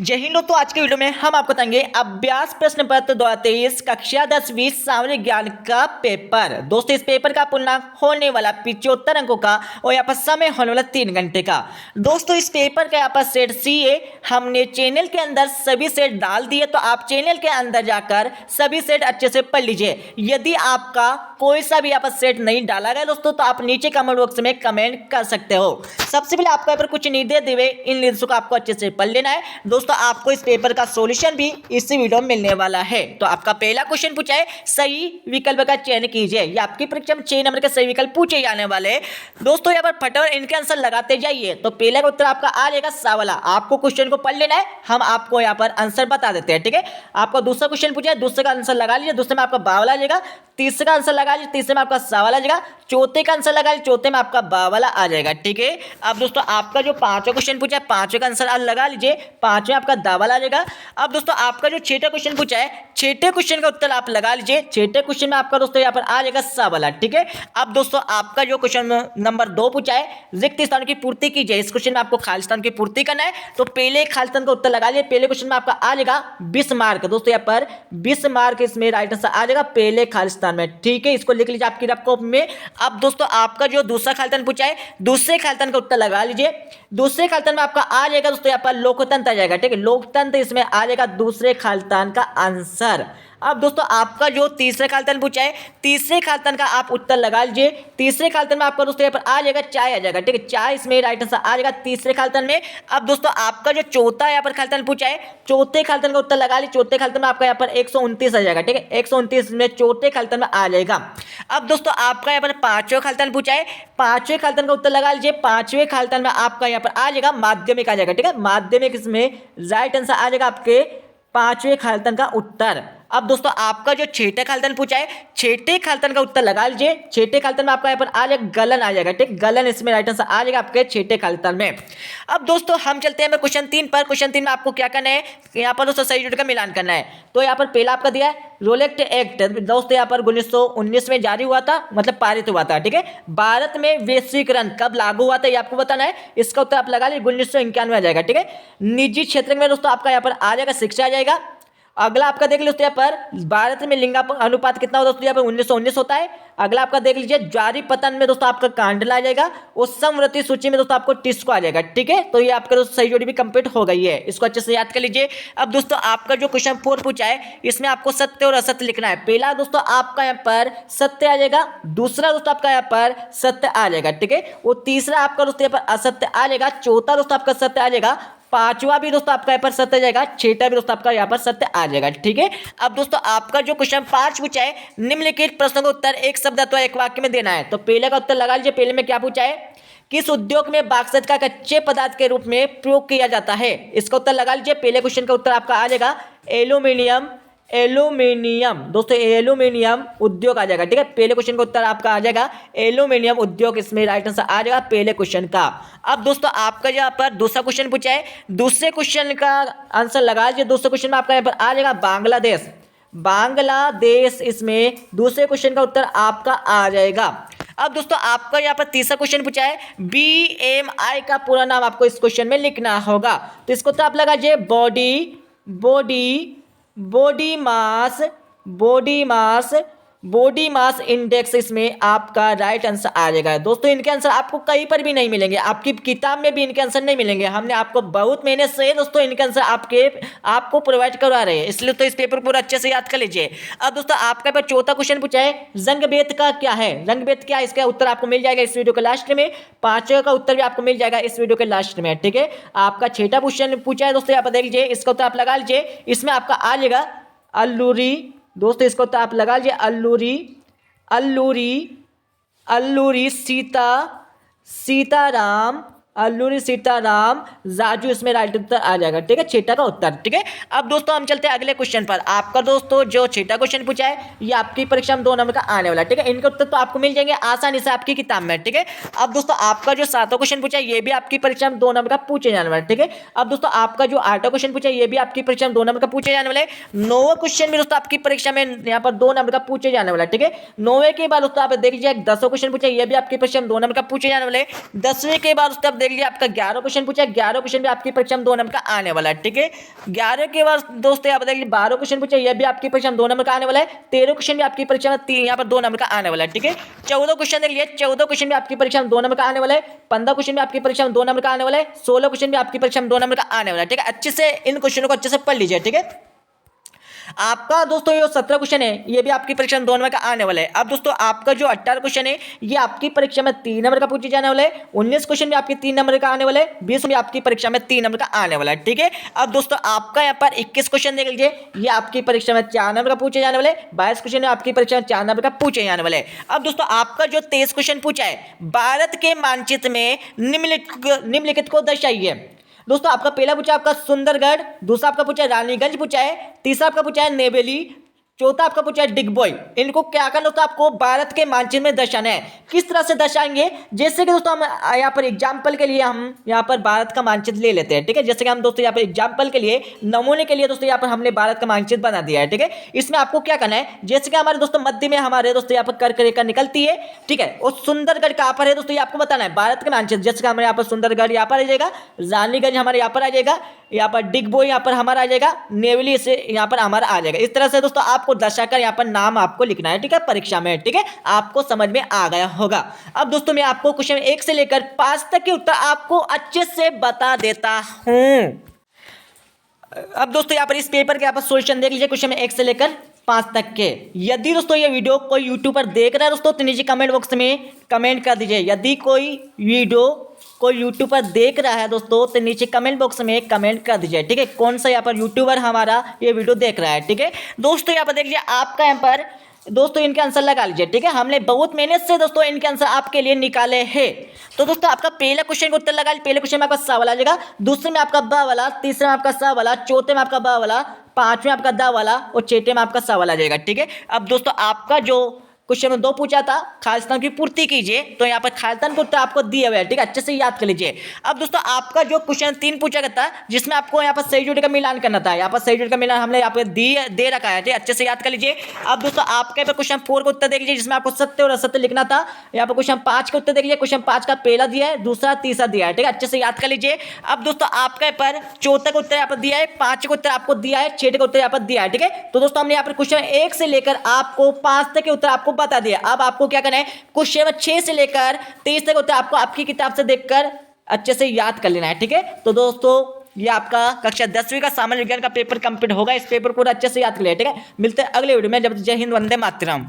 जय हिंद दोस्तों। आज के वीडियो में हम आपको बताएंगे अभ्यास प्रश्न पत्र 2023 कक्षा 10वीं सामान्य ज्ञान का पेपर। दोस्तों इस पेपर का पूर्णांक होने वाला 75 अंकों का और यहाँ पर समय होने वाला 3 घंटे का। दोस्तों इस पेपर का यहाँ पर सेट सी है, हमने चैनल के अंदर सभी सेट डाल दिए, तो आप चैनल के अंदर जाकर सभी सेट अच्छे से पढ़ लीजिए। यदि आपका कोई सा भी यहाँ पर सेट नहीं डाला गया दोस्तों, तो आप नीचे कमेंट बॉक्स में कमेंट कर सकते हो। सबसे पहले आपको यहाँ पर कुछ निर्देश दिए, इन निर्देशों को आपको अच्छे से पढ़ लेना है। दोस्तों आपको इस पेपर का सॉल्यूशन भी इसी वीडियो में मिलने वाला है। तो आपका पहला क्वेश्चन पूछा है, सही विकल्प का चयन कीजिए। ये आपकी परीक्षा में 6 नंबर के सही विकल्प पूछे जाने वाले हैं। दोस्तों यहाँ पर फटाफट इनके आंसर लगाते जाइए। तो पहला उत्तर आपका आ जाएगा सा वाला। आपको क्वेश्चन को पढ़ लेना है, हम आपको यहाँ पर आंसर बता देते हैं, ठीक है। आपको दूसरा क्वेश्चन पूछा है, दूसरे का आंसर लगा लीजिए, दूसरे में आपका बा वाला आ जाएगा। तीसरे का आंसर लगा लीजिए, तीसरे में आपका सा वाला आ जाएगा। चौथे का आंसर लगा लीजिए, चौथे में आपका बा वाला आ जाएगा, ठीक है। अब दोस्तों आपका जो पांचवा क्वेश्चन पूछा है, पांचवे का आंसर लगा लीजिए, पांचवें आपका दा वाला आ जाएगा। अब दोस्तों आपका जो छठा क्वेश्चन पूछा है, छठे क्वेश्चन का उत्तर आप लगा लीजिए, छठे क्वेश्चन में आपका दोस्तों यहाँ पर आ जाएगा सा वाला, ठीक है। अब दोस्तों आपका जो क्वेश्चन नंबर 2 पूछा है, रिक्त स्थान की पूर्ति कीजिए। इस क्वेश्चन में आपको खाली स्थान की पूर्ति करना है, तो पहले खाली स्थान का उत्तर लगा लीजिए। पहले क्वेश्चन में आपका आ जाएगा 20 मार्क। दोस्तों यहाँ पर 20 मार्क इसमें राइट आंसर आ जाएगा पहले खाली स्थान में, ठीक है। इसको लिख लीजिए आपकी रफ कॉपी में। अब दोस्तों आपका जो दूसरा खाली स्थान पूछा है, दूसरे खाली स्थान का उत्तर लगा लीजिए। दूसरे खाली स्थान में आपका आ जाएगा दोस्तों यहाँ पर लोकतंत्र आ जाएगा, ठीक है। लोकतंत्र इसमें आ जाएगा दूसरे खाली स्थान का आंसर। अब दोस्तों आपका जो तीसरे खाली स्थान पूछा है, तीसरे खाली स्थान का आप उत्तर लगा लीजिए। तीसरे खाली स्थान में आपका दोस्तों यहाँ पर आ जाएगा चाय आ जाएगा, ठीक है। चाय इसमें राइट आंसर आ जाएगा तीसरे खाली स्थान में। अब दोस्तों आपका जो चौथा यहाँ पर खाली स्थान पूछा है, चौथे खाली स्थान का उत्तर लगा लीजिए। चौथे खाली स्थान में आपका यहाँ पर 129 आ जाएगा, ठीक है। 129 में चौथे खाली स्थान में आ जाएगा। अब दोस्तों आपका यहाँ पर पांचवें खाली स्थान पूछा है, पांचवें खाली स्थान का उत्तर लगा लीजिए। पांचवें खाली स्थान में आपका यहाँ पर आ जाएगा माध्यमिक आ जाएगा, ठीक है। माध्यमिक इसमें राइट आंसर आ जाएगा आपके पांचवें खाली स्थान का उत्तर। अब दोस्तों आपका जो छठे खाली स्थान पूछा है, छठे खाली स्थान का उत्तर लगा लीजिए। छठे खाली स्थान में आपका यहाँ पर आ जाएगा गलन आ जाएगा, ठीक। गलन इसमें राइट आंसर आ जाएगा आपके छठे खाली स्थान में। अब दोस्तों हम चलते हैं क्वेश्चन 3 पर। क्वेश्चन 3 में आपको क्या करना है, यहाँ पर दोस्तों सही जोड़ का मिलान करना है। तो यहाँ पर पहला आपका दिया है रोलेक्ट एक्ट। दोस्तों यहाँ पर 1919 में जारी हुआ था, मतलब पारित हुआ था, ठीक है। भारत में वैश्वीकरण कब लागू हुआ था ये आपको बताना है। इसका उत्तर आप लगा लीजिए 1991 आ जाएगा, ठीक है। निजी क्षेत्र में दोस्तों आपका यहाँ पर आ जाएगा शिक्षा आ जाएगा। अगला आपका देख लीजिए यहाँ पर भारत में लिंग अनुपात कितना होता है दोस्तों, यहाँ पर 1919 होता है। अगला आपका देख लीजिए जारी पतन में दोस्तों आपका कांडला आ जाएगा और समवर्ती सूची में दोस्तों आपको टिस्को आ जाएगा, ठीक है। तो ये आपका दोस्तों सही जोड़ी भी कंप्लीट हो गई है, इसको अच्छे से याद कर लीजिए। अब दोस्तों आपका जो क्वेश्चन 4 पूछा है, इसमें आपको सत्य और असत्य लिखना है। पहला दोस्तों आपका यहाँ पर सत्य आ जाएगा, दूसरा दोस्तों आपका यहाँ पर सत्य आ जाएगा, ठीक है। और तीसरा आपका दोस्तों यहाँ पर असत्य आ जाएगा, चौथा दोस्तों आपका सत्य आ जाएगा, पांचवा भी दोस्तों आपका यहाँ पर सत्य आ जाएगा, छठा भी दोस्तों आपका यहाँ पर सत्य आ जाएगा, ठीक है। अब दोस्तों आपका जो क्वेश्चन 5 पूछा है, निम्नलिखित प्रश्नों का उत्तर एक शब्द अथवा एक वाक्य में देना है। तो पहले का उत्तर लगा लीजिए। पहले में क्या पूछा है, किस उद्योग में बाक्सत का कच्चे पदार्थ के रूप में प्रयोग किया जाता है। इसका उत्तर लगा लीजिए। पहले क्वेश्चन का उत्तर आपका आ जाएगा एल्यूमिनियम। एल्यूमिनियम दोस्तों एल्यूमिनियम उद्योग आ जाएगा, ठीक है। पहले क्वेश्चन का उत्तर आपका आ जाएगा एल्यूमिनियम उद्योग, इसमें राइट आंसर आ जाएगा पहले क्वेश्चन का। अब दोस्तों आपका यहाँ पर दूसरा क्वेश्चन पूछा है, दूसरे क्वेश्चन का आंसर लगा लीजिए। दूसरे क्वेश्चन में आपका यहाँ पर आ जाएगा बांग्लादेश। बांग्लादेश इसमें दूसरे क्वेश्चन का उत्तर आपका आ जाएगा। अब दोस्तों आपका यहाँ पर तीसरा क्वेश्चन पूछा है, BMI का पूरा नाम आपको इस क्वेश्चन में लिखना होगा। तो इसको तो आप लगा लीजिए बॉडी मास इंडेक्स, इसमें आपका राइट आंसर आ जाएगा। दोस्तों इनके आंसर आपको कहीं पर भी नहीं मिलेंगे, आपकी किताब में भी इनके आंसर नहीं मिलेंगे। हमने आपको बहुत मेहनत से दोस्तों इनके आंसर आपको प्रोवाइड करवा रहे हैं, इसलिए तो इस पेपर पूरा अच्छे से याद कर लीजिए। अब दोस्तों आपका पर चौथा क्वेश्चन पूछा है, रंग भेद का क्या है। रंग भेद क्या है, इसका उत्तर आपको मिल जाएगा इस वीडियो के लास्ट में। पांचवे का उत्तर भी आपको मिल जाएगा इस वीडियो के लास्ट में, ठीक है। आपका छठा क्वेश्चन पूछा है दोस्तों, यहाँ पर देख लीजिए, इसका उत्तर आप लगा लीजिए। इसमें आपका आ जाएगा अल्लूरी। दोस्तों इसको तो आप लगा लीजिए अल्लूरी सीताराम राजू, इसमें राइट उत्तर आ जाएगा, ठीक है। छठा का उत्तर, ठीक है। अब दोस्तों हम चलते हैं अगले क्वेश्चन पर। आपका दोस्तों जो छठा क्वेश्चन पूछा है, ये आपकी परीक्षा में 2 नंबर का आने वाला है, ठीक है। इनके उत्तर तो आपको मिल जाएंगे आसानी से आपकी किताब में, ठीक है। अब दोस्तों आपका जो 7वां क्वेश्चन पूछा है, ये भी आपकी परीक्षा में 2 नंबर का पूछे जाने वाला है, ठीक है। अब दोस्तों आपका जो 8वां क्वेश्चन पूछा है, ये भी आपकी परीक्षा में 2 नंबर का पूछे जाने वाला है। 9वां क्वेश्चन भी दोस्तों आपकी परीक्षा में यहाँ पर 2 नंबर का पूछे जाने वाला है, ठीक है। 9वें के बाद दोस्तों आप देख लीजिए 10वां क्वेश्चन पूछा है, ये भी आपकी परीक्षा में 2 नंबर का पूछे जाने वाले। 10वें के बाद दोस्तों आप देख देख लीजिए आपका 11 क्वेश्चन पूछा है, 11 क्वेश्चन भी आपकी परीक्षा में 2 नंबर का आने वाला है, ठीक है। 11 के बाद दोस्तों यहाँ पर देख लीजिए 12 क्वेश्चन पूछा है, यह भी आपकी परीक्षा में 2 नंबर का आने वाला है। 13 क्वेश्चन भी आपकी परीक्षा में यहाँ पर 2 नंबर का आने वाला है, ठीक है। 14 क्वेश्चन देख लीजिए, 14 क्वेश्चन भी आपकी परीक्षा में 2 नंबर का आने वाला है। 15 क्वेश्चन भी आपकी परीक्षा में 2 नंबर का आने वाला है। 16 क्वेश्चन भी आपकी परीक्षा में 2 नंबर का आने वाला है, ठीक है। अच्छे से इन क्वेश्चनों को अच्छे से पढ़ लीजिए, ठीक है। आपका दोस्तों ये 17 क्वेश्चन है, ये भी आपकी परीक्षा में 2 नंबर का आने वाला है। अब दोस्तों आपका जो 18 क्वेश्चन है, ये आपकी परीक्षा में 3 नंबर का पूछे जाने वाला है। 19 क्वेश्चन भी आपके 3 नंबर का आने वाला है। 20 भी आपकी परीक्षा में 3 नंबर का आने वाला है, ठीक है। अब दोस्तों आपका यहाँ पर 21 क्वेश्चन देख लीजिए, ये आपकी परीक्षा में 4 नंबर का पूछे जाने वाले है। 22 क्वेश्चन आपकी परीक्षा में 4 नंबर का पूछे जाने वाले है। अब दोस्तों आपका जो 23 क्वेश्चन पूछा है, भारत के मानचित्र में निम्नलिखित को दर्शाइए। दोस्तों आपका पहला पूछा आपका सुंदरगढ़, दूसरा आपका पूछा है रानीगंज पूछा है, तीसरा आपका पूछा है नेवेली, चौथा आपका पूछा है डिगबोई। इनको क्या करना दोस्तों, आपको भारत के मानचित्र में दर्शाना है। किस तरह से दर्शाएंगे, जैसे कि दोस्तों हम यहाँ पर एग्जाम्पल के लिए हम यहाँ पर भारत का मानचित्र ले लेते हैं, ठीक है। जैसे कि हम दोस्तों यहाँ पर एग्जाम्पल के लिए, नमूने के लिए दोस्तों यहाँ पर हमने भारत का मानचित्र बना दिया है, ठीक है। इसमें आपको क्या करना है, जैसे कि हमारे दोस्तों मध्य में हमारे दोस्तों यहाँ पर कर्क रेखा निकलती है, ठीक है। और सुंदरगढ़ कहाँ पर है दोस्तों, ये आपको बताना है भारत के मानचित्र। जैसे कि हमारे यहाँ पर सुंदरगढ़ यहाँ पर आ जाएगा, रानीगंज हमारे यहाँ पर आ जाएगा, यहाँ पर डिगबोई यहाँ पर हमारा आ जाएगा, नेवली से यहाँ पर हमारा आ जाएगा। इस तरह से दोस्तों आपको दर्शाकर यहाँ पर नाम आपको लिखना है, ठीक है, परीक्षा में, ठीक है। आपको समझ में आ गया होगा। अब दोस्तों मैं आपको क्वेश्चन 1 से लेकर 5 तक के उत्तर आपको अच्छे से बता देता हूं। अब दोस्तों यहाँ पर इस पेपर के यहाँ पर सॉल्यूशन देख लीजिए, क्वेश्चन 1 से लेकर 5 तक के। यदि दोस्तों ये वीडियो कोई यूट्यूब पर देख रहा है दोस्तों, तो नीचे कमेंट बॉक्स में कमेंट कर दीजिए। यदि कोई वीडियो कोई यूट्यूब पर देख रहा है दोस्तों, तो नीचे कमेंट बॉक्स में कमेंट कर दीजिए, ठीक है, कौन सा यहाँ पर यूट्यूबर हमारा ये वीडियो देख रहा है, ठीक है। दोस्तों यहाँ पर देख लीजिए, आपका यहाँ पर दोस्तों इनके आंसर लगा लीजिए, ठीक है। हमने बहुत मेहनत से दोस्तों इनके आंसर आपके लिए निकाले हैं। तो दोस्तों आपका पहला क्वेश्चन का उत्तर लगा लीजिए। पहले क्वेश्चन में आपका सा वाला आ जाएगा, दूसरे में आपका ब वाला, तीसरे में आपका सा वाला, चौथे में आपका ब वाला, पांचवें में आपका द वाला और छठे में आपका सा वाला आ जाएगा, ठीक है। अब दोस्तों आपका जो क्वेश्चन में 2 पूछा था, खालिस्तान की पूर्ति कीजिए, तो यहाँ पर खालिस्तान को उत्तर आपको दिया हुआ है, ठीक है, अच्छे से याद कर लीजिए। अब दोस्तों आपका जो क्वेश्चन 3 पूछा गया था, जिसमें आपको यहाँ पर सही जोड़ी का मिलान करना था, यहाँ पर सही जोड़ी का मिलान हमने यहाँ पर दे रखा है, ठीक है, अच्छे से याद कर लीजिए। अब दोस्तों आपके पर क्वेश्चन 4 का उत्तर देख लीजिए, जिसमें आपको सत्य और असत्य लिखना था। यहाँ पर क्वेश्चन 5 का उत्तर देख लीजिए, क्वेश्चन 5 का पहला दिया है, दूसरा तीसरा दिया है, ठीक है, अच्छे से याद कर लीजिए। अब दोस्तों आपके पर चौथा का उत्तर यहाँ पर दिया है, 5 का उत्तर आपको दिया है, 6 का उत्तर यहाँ पर दिया है, ठीक है। तो दोस्तों हमने यहाँ पर क्वेश्चन 1 से लेकर आपको 5 तक के उत्तर आपको बता दिया। अब आपको क्या करना है, क्वेश्चन 6 से लेकर 23 तक उत्तर आपको आपकी किताब से देखकर अच्छे से याद कर लेना है, ठीक है। तो दोस्तों ये आपका कक्षा 10वीं का सामान्य विज्ञान का पेपर कंप्लीट होगा। इस पेपर को अच्छे से याद कर लिया, ठीक है। मिलते हैं अगले वीडियो में। जब जय हिंद, वंदे मातरम।